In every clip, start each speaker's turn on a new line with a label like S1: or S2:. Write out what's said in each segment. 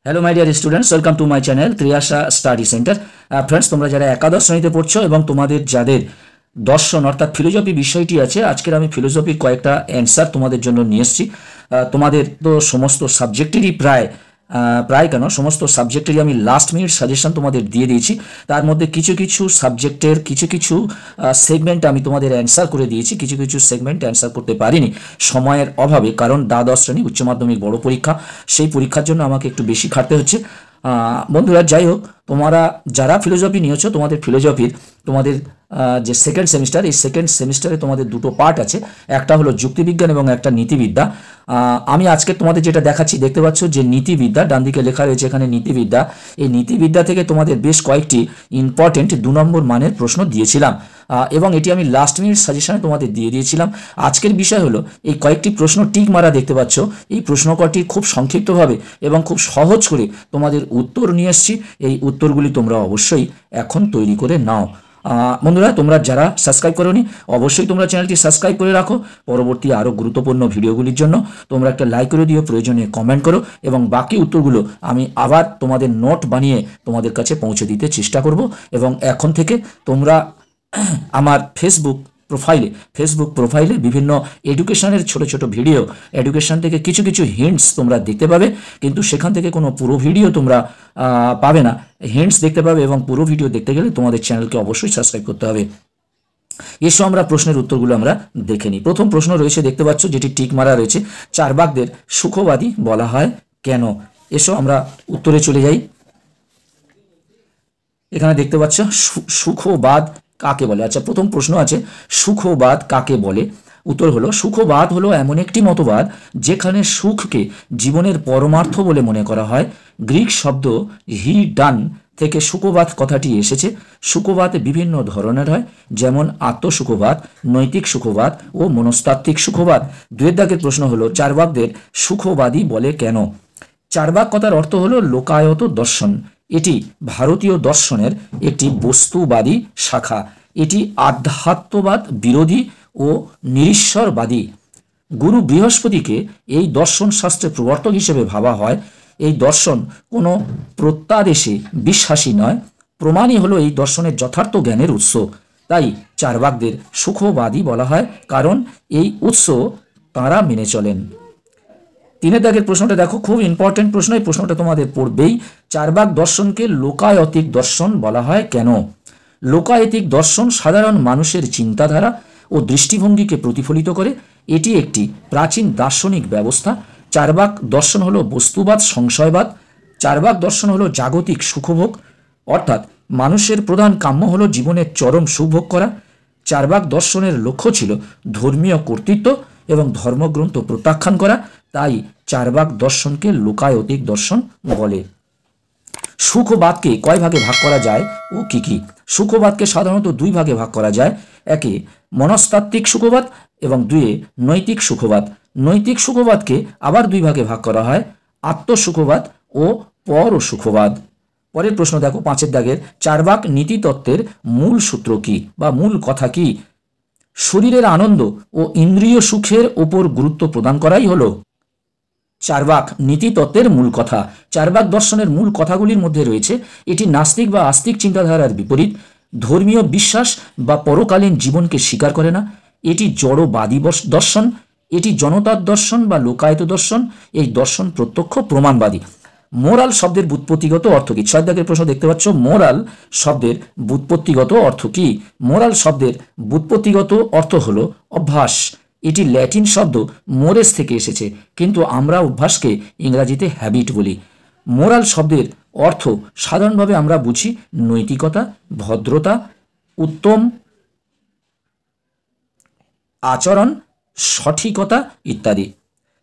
S1: Hello my dear students, welcome to my channel Triyasha study centre. Friends, তোমরা যারা একাদশ শ্রেণীতে পড়ছো এবং তোমাদের যাদের দর্শন অর্থাৎ ফিলোসফি বিষয়টি আছে, আজকের আমি ফিলোসফির কয়েকটা অ্যান্সার তোমাদের জন্য নিয়ে এসেছি। তোমাদের তো সমস্ত সাবজেক্টেরই প্রায় কেন সমস্ত সাবজেক্টেরই আমি লাস্ট মিনিট সাজেশন তোমাদের দিয়ে দিয়েছি। তার মধ্যে কিছু কিছু সাবজেক্টের কিছু সেগমেন্ট আমি তোমাদের অ্যান্সার করে দিয়েছি, কিছু সেগমেন্ট অ্যান্সার করতে পারিনি সময়ের অভাবে, কারণ দ্বাদশ শ্রেণী উচ্চ মাধ্যমিক বড় পরীক্ষা, সেই পরীক্ষার জন্য আমাকে একটু বেশি খাটতে হচ্ছে। বন্ধুরা, যাই হোক, তোমরা যারা ফিলোসফি নিয়েছো, তোমাদের ফিলোসফির তোমাদের যে সেকেন্ড সেমিস্টার, এই সেকেন্ড সেমিস্টারে তোমাদের দুটো পার্ট আছে, একটা হলো যুক্তিবিজ্ঞান এবং একটা নীতিবিদ্যা। আমি আজকে তোমাদের যেটা দেখাচ্ছি, দেখতে পাচ্ছ যে নীতিবিদ্যা, ডান দিকে লেখা রয়েছে এখানে নীতিবিদ্যা। এই নীতিবিদ্যা থেকে তোমাদের বেশ কয়েকটি ইম্পর্টেন্ট 2 নম্বর মানের প্রশ্ন দিয়েছিলাম এবং এটি আমি লাস্ট মিনিট সাজেশনে তোমাদের দিয়ে দিয়েছিলাম। আজকের বিষয় হলো এই কয়েকটি প্রশ্ন টিক মারা, দেখতে পাচ্ছ এই প্রশ্ন কটি খুব সংক্ষিপ্তভাবে এবং খুব সহজ করে তোমাদের উত্তর নিয়ে এসেছি। এই উত্তরগুলি তোমরা অবশ্যই এখন তৈরি করে নাও। বন্ধুরা, তোমরা যারা সাবস্ক্রাইব করোনি, অবশ্যই তোমরা চ্যানেলটি সাবস্ক্রাইব করে রাখো। পরবর্তী আরও গুরুত্বপূর্ণ ভিডিওগুলির জন্য তোমরা একটা লাইক করে দিও, প্রয়োজনে কমেন্ট করো এবং বাকি উত্তরগুলো আমি আবার তোমাদের নোট বানিয়ে তোমাদের কাছে পৌঁছে দিতে চেষ্টা করব। এবং এখন থেকে তোমরা আমার ফেসবুক প্রোফাইলে বিভিন্ন এডুকেশনের ছোট ভিডিও, এডুকেশন থেকে কিছু হিন্টস তোমরা দেখতে পাবে, কিন্তু সেখান থেকে কোনো পুরো ভিডিও তোমরা পাবে না, হিন্টস দেখতে পাবে। এবং পুরো ভিডিও দেখতে গেলে তোমাদের চ্যানেলকে অবশ্যই সাবস্ক্রাইব করতে হবে। এসো আমরা প্রশ্নের উত্তরগুলো আমরা দেখে নিই। প্রথম প্রশ্ন রয়েছে, দেখতে পাচ্ছ যেটি টিক মারা রয়েছে, চার্বাকদের সুখবাদী বলা হয় কেন? এসো আমরা উত্তরে চলে যাই। এখানে দেখতে পাচ্ছ সুখবাদ কাকে বলে। আচ্ছা, প্রথম প্রশ্ন আছে সুখবাদ কাকে বলে। উত্তর হলো, সুখবাদ হলো এমন একটি মতবাদ যেখানে সুখকে জীবনের পরমার্থ বলে মনে করা হয়। গ্রিক শব্দ হি ডান থেকে সুখবাদ কথাটি এসেছে। সুখবাদ বিভিন্ন ধরনের হয়, যেমন আত্মসুখবাদ, নৈতিক সুখবাদ ও মনস্তাত্ত্বিক সুখবাদ। 2 দাগের প্রশ্ন হলো, চার্বাকদের সুখবাদী বলে কেন? চার্বাক কথার অর্থ হলো লোকায়ত দর্শন। এটি ভারতীয় দর্শনের একটি বস্তুবাদী শাখা। এটি আধ্যাত্মবাদ বিরোধী ও নিরীশ্বরবাদী। গুরু বৃহস্পতিকে এই দর্শন শাস্ত্রের প্রবর্তক হিসেবে ভাবা হয়। এই দর্শন কোনো প্রত্যাদেশে বিশ্বাসী নয়, প্রমাণই হলো এই দর্শনের যথার্থ জ্ঞানের উৎস। তাই চার্বাকদের সুখবাদী বলা হয়, কারণ এই উৎস তাঁরা মেনে চলেন। 3 দাগের প্রশ্নটা দেখো, খুব ইম্পর্টেন্ট প্রশ্ন, এই প্রশ্নটা তোমাদের পড়বেই। চার্বাক দর্শনকে লোকায়তিক দর্শন বলা হয় কেন? লোকায়তিক দর্শন সাধারণ মানুষের চিন্তাধারা ও দৃষ্টিভঙ্গিকে প্রতিফলিত করে। এটি একটি প্রাচীন দার্শনিক ব্যবস্থা। চার্বাক দর্শন হলো বস্তুবাদ সংশয়বাদ। চার্বাক দর্শন হলো জাগতিক সুখভোগ, অর্থাৎ মানুষের প্রধান কাম্য হলো জীবনের চরম সুভোগ করা। চার্বাক দর্শনের লক্ষ্য ছিল ধর্মীয় কর্তৃত্ব এবং ধর্মগ্রন্থ প্রত্যাখ্যান করা। তাই চার্বাক দর্শনকে লোকায়তিক দর্শন বলে। সুখবাদকে কয় ভাগে ভাগ করা যায় ও কি কি? সুখবাদকে সাধারণত 2 ভাগে ভাগ করা যায়। 1 মনস্তাত্ত্বিক সুখবাদ এবং 2 নৈতিক সুখবাদ। নৈতিক সুখবাদকে আবার 2 ভাগে ভাগ করা হয়, আত্মসুখবাদ ও পরসুখবাদ। পরের প্রশ্ন দেখো, 5 দাগের, চার্বাক নীতিতত্ত্বের মূল সূত্র কি বা মূল কথা কি? শরীরের আনন্দ ও ইন্দ্রিয় সুখের ওপর গুরুত্ব প্রদান করাই হলো চার্বাক নীতিতত্ত্বের মূল কথা। চার্বাক দর্শনের মূল কথাগুলির মধ্যে রয়েছে, এটি নাস্তিক বা আস্তিক চিন্তাধারার বিপরীত। ধর্মীয় বিশ্বাস বা পরকালীন জীবনকে স্বীকার করে না। এটি জড়বাদী দর্শন। এটি জনতার দর্শন বা লোকায়ত দর্শন। এই দর্শন প্রত্যক্ষ প্রমাণবাদী। মোরাল শব্দের ব্যুৎপত্তিগত অর্থ কি? 6 দাগের প্রশ্ন দেখতে পাচ্ছ, মোরাল শব্দের ব্যুৎপত্তিগত অর্থ কি? মোরাল শব্দের ব্যুৎপত্তিগত অর্থ হলো অভ্যাস। এটি ল্যাটিন শব্দ মোরেস থেকে এসেছে, কিন্তু আমরা অভ্যাসকে ইংরাজিতে হ্যাবিট বলি। মোরাল শব্দের অর্থ সাধারণভাবে আমরা বুঝি নৈতিকতা, ভদ্রতা, উত্তম আচরণ, সঠিকতা ইত্যাদি।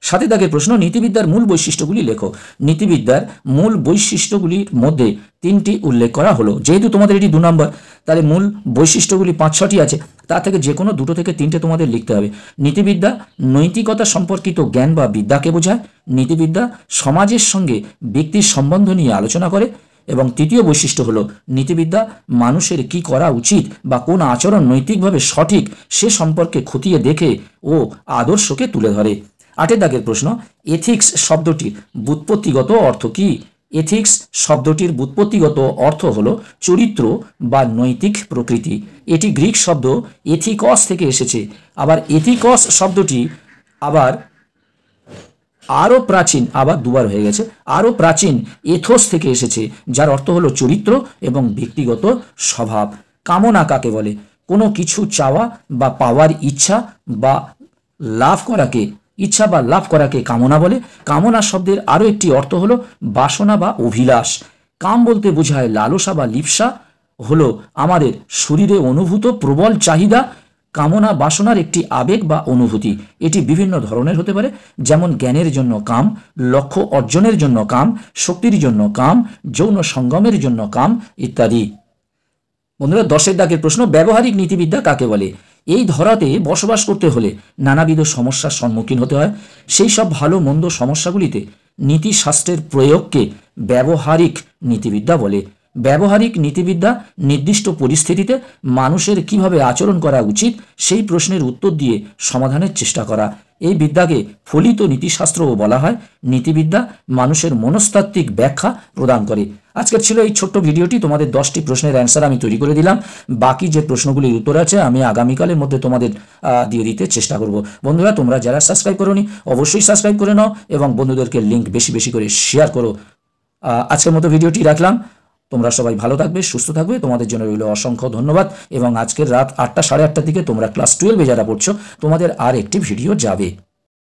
S1: 7 দাগের প্রশ্ন, নীতিবিদ্যার মূল বৈশিষ্ট্যগুলি লেখো। নীতিবিদ্যার মূল বৈশিষ্ট্যগুলির মধ্যে 3টি উল্লেখ করা হলো। যেহেতু তোমাদের এটি 2 নম্বর, তাহলে মূল বৈশিষ্ট্যগুলি 5-6টি আছে, তা থেকে যে কোনো 2 থেকে 3টে তোমাদের লিখতে হবে। নীতিবিদ্যা নৈতিকতা সম্পর্কিত জ্ঞান বা বিদ্যাকে বোঝায়। নীতিবিদ্যা সমাজের সঙ্গে ব্যক্তির সম্বন্ধ নিয়ে আলোচনা করে। এবং 3য় বৈশিষ্ট্য হলো নীতিবিদ্যা মানুষের কি করা উচিত বা কোন আচরণ নৈতিকভাবে সঠিক সে সম্পর্কে খতিয়ে দেখে ও আদর্শকে তুলে ধরে। 8 দাগের প্রশ্ন, এথিক্স শব্দটির ব্যুৎপত্তিগত অর্থ কি? এথিক্স শব্দটির ব্যুৎপত্তিগত অর্থ হল চরিত্র বা নৈতিক প্রকৃতি। এটি গ্রিক শব্দ এথিকস থেকে এসেছে। আবার এথিকস শব্দটি আবার আরও প্রাচীন, আবার দুবার হয়ে গেছে, আরও প্রাচীন এথোস থেকে এসেছে, যার অর্থ হলো চরিত্র এবং ব্যক্তিগত স্বভাব। কামনা কাকে বলে? কোনো কিছু চাওয়া বা পাওয়ার ইচ্ছা বা লাভ করাকে কামনা বলে। কামনা শব্দের আরও একটি অর্থ হলো বাসনা বা অভিলাষ। কাম বলতে বোঝায় লালসা বা লিপ্সা, হলো আমাদের শরীরে অনুভূত প্রবল চাহিদা। কামনা বাসনার একটি আবেগ বা অনুভূতি। এটি বিভিন্ন ধরনের হতে পারে, যেমন জ্ঞানের জন্য কাম, লক্ষ্য অর্জনের জন্য কাম, শক্তির জন্য কাম, যৌন সঙ্গমের জন্য কাম ইত্যাদি। বন্ধুরা, 10 দাগের প্রশ্ন, ব্যবহারিক নীতিবিদ্যা কাকে বলে? এই ধরাতে বসবাস করতে হলে নানাবিধ সমস্যার সম্মুখীন হতে হয়। সেই সব ভালো মন্দ সমস্যাগুলিতে নীতিশাস্ত্রের প্রয়োগকে ব্যবহারিক নীতিবিদ্যা বলে। ব্যবহারিক নীতিবিদ্যা নির্দিষ্ট পরিস্থিতিতে মানুষের কিভাবে আচরণ করা উচিত সেই প্রশ্নের উত্তর দিয়ে সমাধানের চেষ্টা করা। এই বিদ্যাকে ফলিত নীতিশাস্ত্রও বলা হয়। নীতিবিদ্যা মানুষের মনস্তাত্ত্বিক ব্যাখ্যা প্রদান করে। আজকের ছিল এই ছোট্ট ভিডিওটি। তোমাদের 10টি প্রশ্নের অ্যান্সার আমি তৈরি করে দিলাম। বাকি যে প্রশ্নগুলির উত্তর আছে আমি আগামীকালের মধ্যে তোমাদের দিয়ে দিতে চেষ্টা করব। বন্ধুরা, তোমরা যারা সাবস্ক্রাইব করোনি অবশ্যই সাবস্ক্রাইব করে নাও এবং বন্ধুদেরকে লিঙ্ক বেশি বেশি করে শেয়ার করো। আজকের মতো ভিডিওটি রাখলাম। তোমরা সবাই ভালো থাকবে, সুস্থ থাকবে। তোমাদের জন্য রইল অসংখ্য ধন্যবাদ। এবং আজকের রাত 8টা সাড়ে 8টার দিকে তোমরা ক্লাস 12-এ যারা পড়ছো তোমাদের আর একটি ভিডিও যাবে।